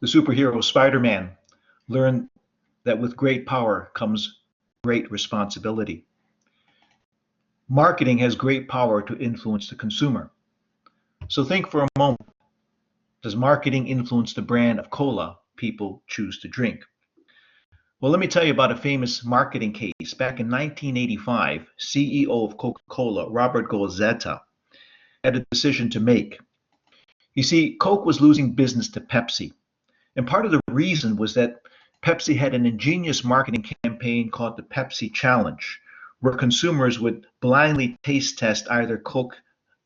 The superhero Spider-Man learned that with great power comes great responsibility. Marketing has great power to influence the consumer. So think for a moment, does marketing influence the brand of cola people choose to drink? Well, let me tell you about a famous marketing case. Back in 1985, CEO of Coca-Cola, Robert Gozzetta, had a decision to make. You see, Coke was losing business to Pepsi. And part of the reason was that Pepsi had an ingenious marketing campaign called the Pepsi Challenge, where consumers would blindly taste test either Coke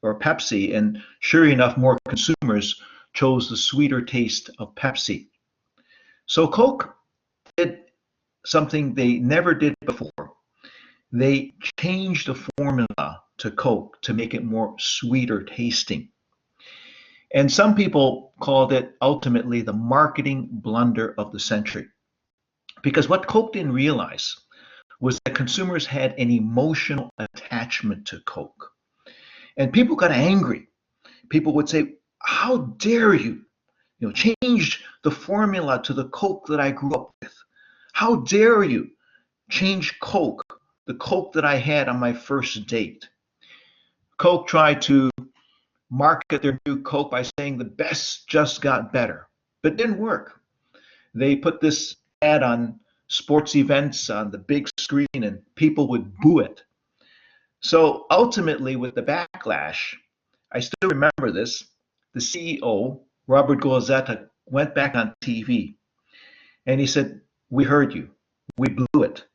or Pepsi, and sure enough, more consumers chose the sweeter taste of Pepsi. So Coke did something they never did before. They changed the formula to Coke to make it more sweeter tasting. And some people called it ultimately the marketing blunder of the century. Because what Coke didn't realize was that consumers had an emotional attachment to Coke. And people got angry. People would say, how dare you, change the formula to the Coke that I grew up with? How dare you change Coke, the Coke that I had on my first date? Coke tried to market their new Coke by saying the best just got better, but it didn't work. They put this ad on sports events on the big screen and people would boo it. So ultimately, with the backlash, I still remember this, the CEO, Robert Gozzetta, went back on TV and he said, we heard you, we blew it.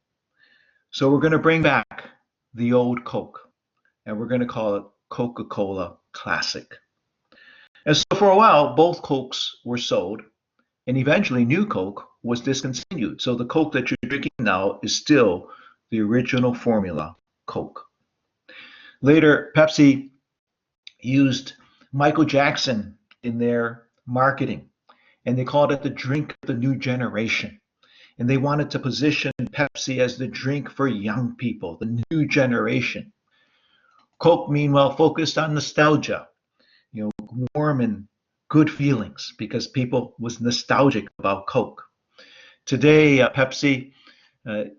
So we're going to bring back the old Coke and we're going to call it Coca-Cola Classic. And so for a while, both Cokes were sold, and eventually New Coke was discontinued. So the Coke that you're drinking now is still the original formula, Coke. Later, Pepsi used Michael Jackson in their marketing, and they called it the drink of the new generation. And they wanted to position Pepsi as the drink for young people, the new generation. Coke, meanwhile, focused on nostalgia, warm and good feelings because people was nostalgic about Coke. Today, Pepsi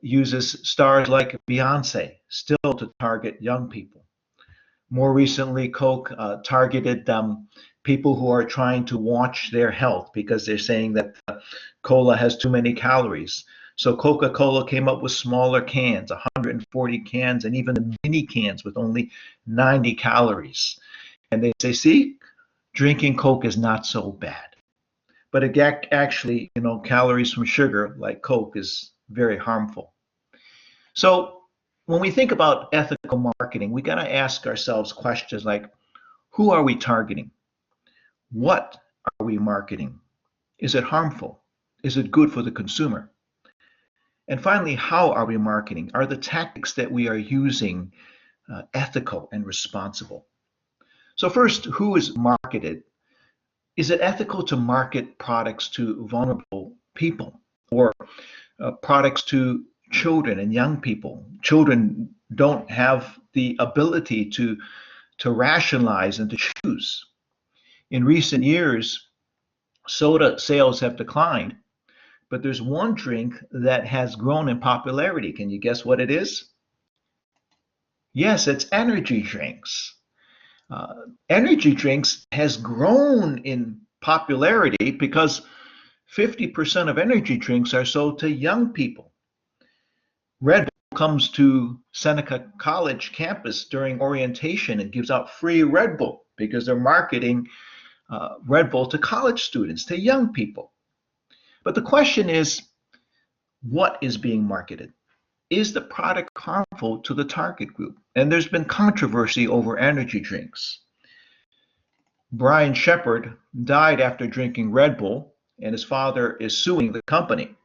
uses stars like Beyonce still to target young people. More recently, Coke targeted people who are trying to watch their health because they're saying that cola has too many calories. So Coca-Cola came up with smaller cans, 140 cans, and even the mini cans with only 90 calories. And they say, see, drinking Coke is not so bad. But it actually, calories from sugar like Coke is very harmful. So when we think about ethical marketing, we got to ask ourselves questions like, who are we targeting? What are we marketing? Is it harmful? Is it good for the consumer? And finally, how are we marketing? Are the tactics that we are using ethical and responsible? So first, who is marketed? Is it ethical to market products to vulnerable people or products to children and young people? Children don't have the ability to rationalize and to choose. In recent years, soda sales have declined, but there's one drink that has grown in popularity. Can you guess what it is? Yes, it's energy drinks. Energy drinks has grown in popularity because 50% of energy drinks are sold to young people. Red Bull comes to Seneca College campus during orientation and gives out free Red Bull because they're marketing Red Bull to college students, to young people. But the question is, what is being marketed? Is the product harmful to the target group? And there's been controversy over energy drinks. Brian Shepard died after drinking Red Bull, and his father is suing the company.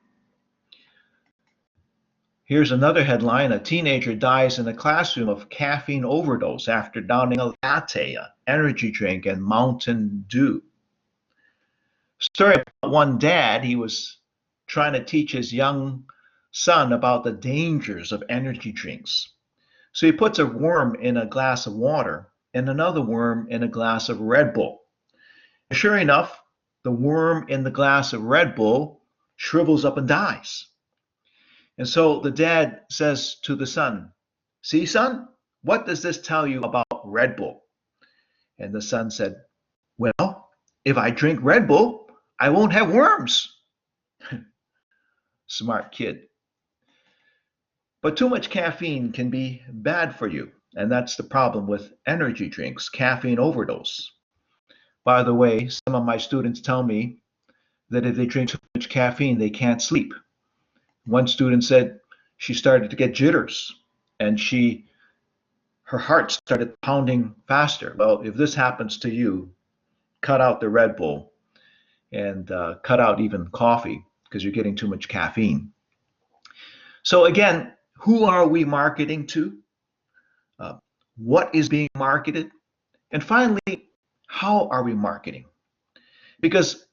Here's another headline. A teenager dies in a classroom of caffeine overdose after downing a latte, an energy drink, and Mountain Dew. Story about one dad. He was trying to teach his young son about the dangers of energy drinks. So he puts a worm in a glass of water and another worm in a glass of Red Bull. Sure enough, the worm in the glass of Red Bull shrivels up and dies. And so the dad says to the son, "See, son, what does this tell you about Red Bull?" And the son said, "Well, if I drink Red Bull, I won't have worms." Smart kid. But too much caffeine can be bad for you. And that's the problem with energy drinks, caffeine overdose. By the way, some of my students tell me that if they drink too much caffeine, they can't sleep. One student said she started to get jitters and her heart started pounding faster. Well, if this happens to you, cut out the Red Bull and cut out even coffee because you're getting too much caffeine. So again, who are we marketing to? Uh, what is being marketed? And finally, how are we marketing? Because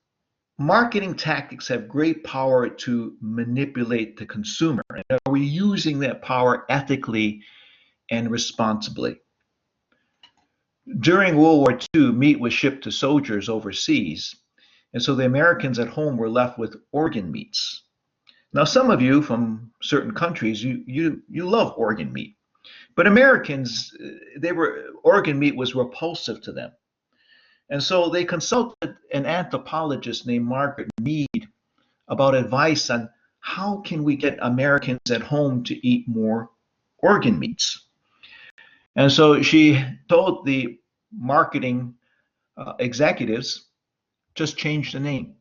marketing tactics have great power to manipulate the consumer. And are we using that power ethically and responsibly? During World War II, meat was shipped to soldiers overseas, and so the Americans at home were left with organ meats. Now, some of you from certain countries, you love organ meat, but Americans, organ meat was repulsive to them. And so they consulted an anthropologist named Margaret Mead about advice on how can we get Americans at home to eat more organ meats. And so she told the marketing executives, just change the name.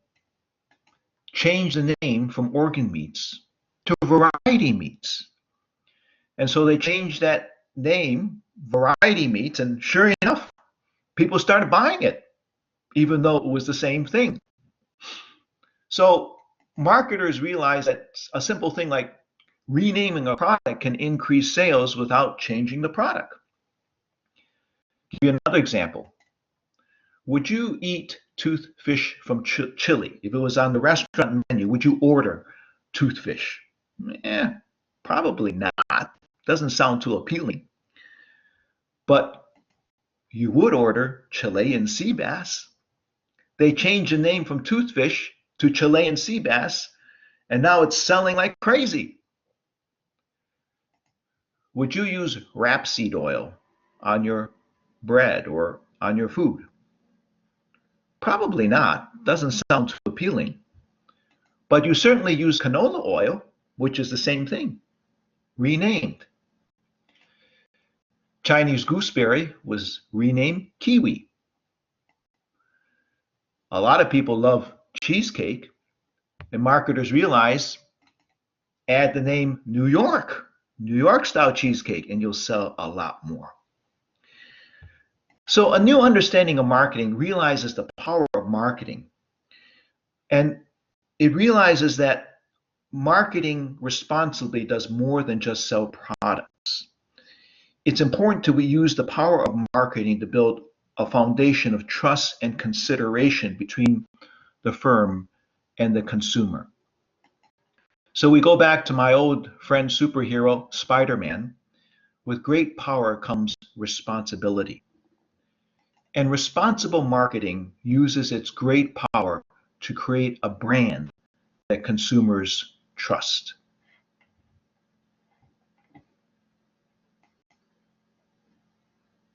Change the name from organ meats to variety meats. And so they changed that name, variety meats, and sure enough, people started buying it, even though it was the same thing. So marketers realize that a simple thing like renaming a product can increase sales without changing the product. Give you another example. Would you eat toothfish from Chile? If it was on the restaurant menu, would you order toothfish? Probably not. Doesn't sound too appealing. But you would order Chilean sea bass. They changed the name from toothfish to Chilean sea bass, and now it's selling like crazy. Would you use rapeseed oil on your bread or on your food? Probably not. Doesn't sound too appealing. But you certainly use canola oil, which is the same thing, renamed. Chinese gooseberry was renamed kiwi. A lot of people love cheesecake, and marketers realize add the name New York style cheesecake, and you'll sell a lot more. So a new understanding of marketing realizes the power of marketing. And it realizes that marketing responsibly does more than just sell products. It's important to use the power of marketing to build a foundation of trust and consideration between the firm and the consumer. So we go back to my old friend superhero, Spider-Man. With great power comes responsibility. And responsible marketing uses its great power to create a brand that consumers trust.